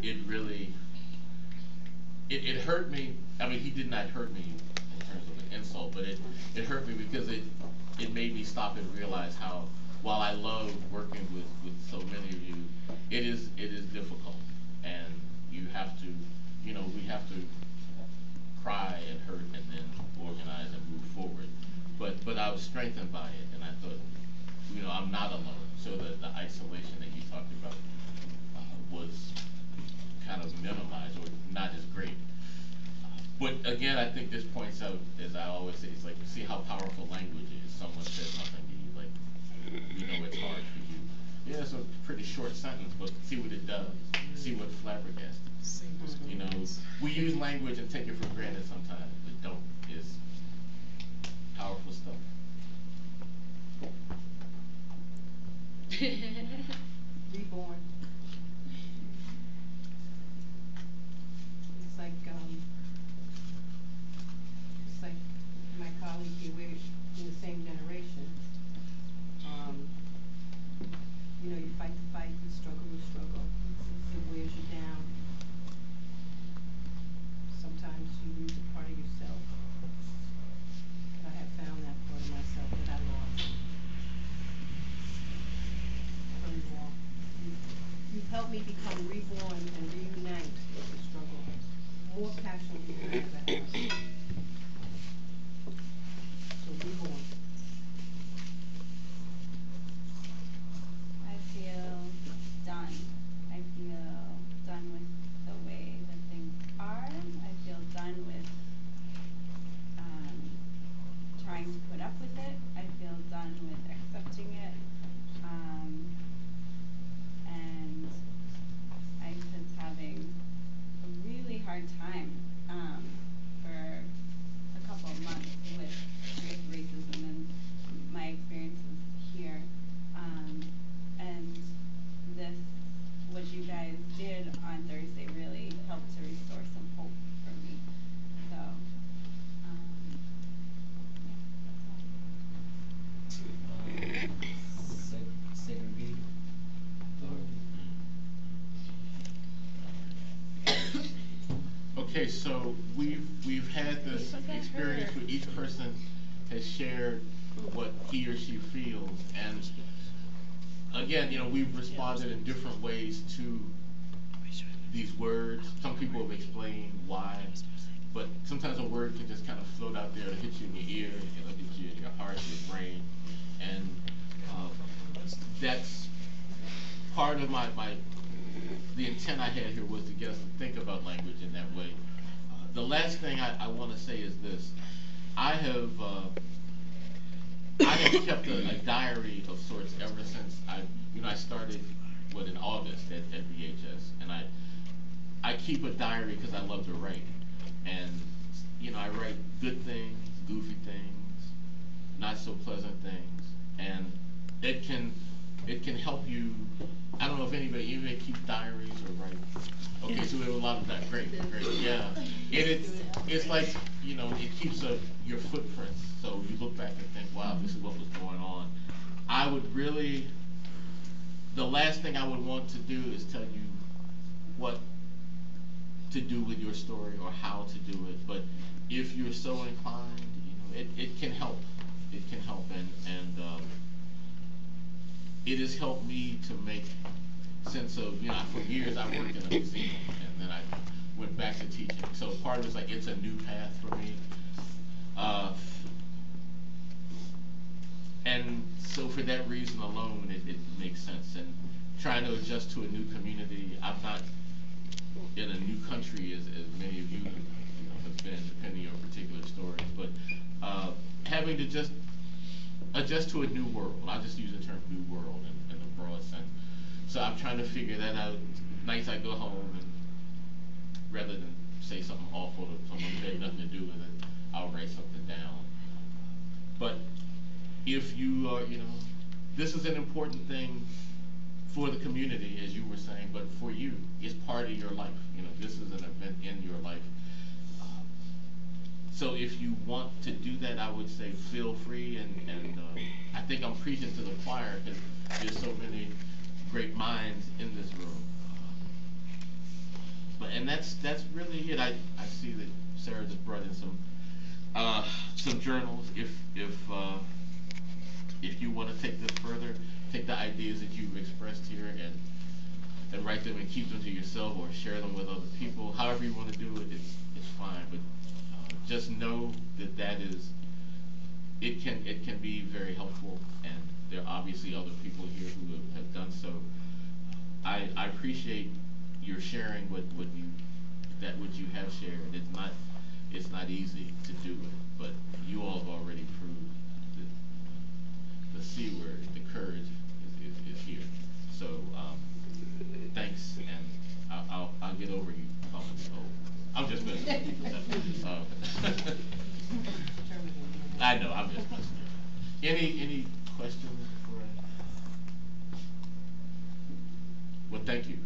it really, it hurt me. I mean, he did not hurt me in terms of an insult, but it hurt me because it made me stop and realize how, while I love working with so many of you, it is difficult, and you have to, we have to cry and hurt and then organize and move forward. But I was strengthened by it, and I thought, I'm not alone. So the isolation that you talked about was kind of minimized or not as great. But again, I think this points out, as I always say, it's like, see how powerful language is. Someone says something to you, like, it's hard for you. Yeah, it's a pretty short sentence, but see what it does. See what flabbergasted. We use language and take it for granted sometimes, but don't. It's powerful stuff. Reborn. It's like my colleague here, we're in the same generation. You fight the fight, you struggle the struggle. It wears you down. Sometimes you lose a part of yourself. I have found that part of myself that I lost. You've helped me become reborn and reunite with the struggle more passionately than I've ever had. So reborn. I feel done. I feel done with the way that things are. I feel done with trying to put up with it. I feel done with accepting it. And I've been having a really hard time for a couple of months with racism and my experiences here. And this, what you guys did on Thursday, really helped to restore some hope for me. So, yeah, that's all. Segregated. Okay, so we've had this experience where each person has shared what he or she feels, and again, we've responded in different ways to these words. Some people have explained why, but sometimes a word can just kind of float out there to hit you in your ear, hit you in your heart, your brain, and that's part of the intent I had here was to get us to think about language in that way. The last thing I want to say is this: I have kept a diary of sorts ever since I started in August at VHS, and I keep a diary because I love to write, and I write good things, goofy things, not so pleasant things, and it can help you. I don't know if anybody keeps diaries or write. Okay, so we have a lot of that. Great, yeah. It's like it keeps your footprints. So you look back and think, wow, this is what was going on. I would really, the last thing I would want to do is tell you what to do with your story or how to do it. But if you're so inclined, it can help. It can help, and it has helped me to make sense of, for years I worked in a museum, and then I went back to teaching. So part of it's like, it's a new path for me. And so for that reason alone, it makes sense. And trying to adjust to a new community, I'm not in a new country as many of you have been, depending on particular stories, but having to just adjust to a new world. I just use the term new world in the broad sense. So I'm trying to figure that out. Nights I go home, and rather than say something awful to someone who had nothing to do with it, I'll write something down. But if you are, this is an important thing for the community, as you were saying, but for you, it's part of your life. This is an event in your life. So if you want to do that, I would say feel free, and I think I'm preaching to the choir because there's so many great minds in this room. and that's really it. I see that Sarah just brought in some journals. If you want to take this further, take the ideas that you've expressed here and write them and keep them to yourself or share them with other people. However you want to do it, it's fine. But just know that it can be very helpful, and there are obviously other people here who have done so. I appreciate your sharing what you have shared. It's not easy to do it, but you all have already proved the C word, the courage is here. So thanks, and I'll get over you calling me old. I'm just messing with you. I know, I'm just messing with you. Any questions for? Well, thank you.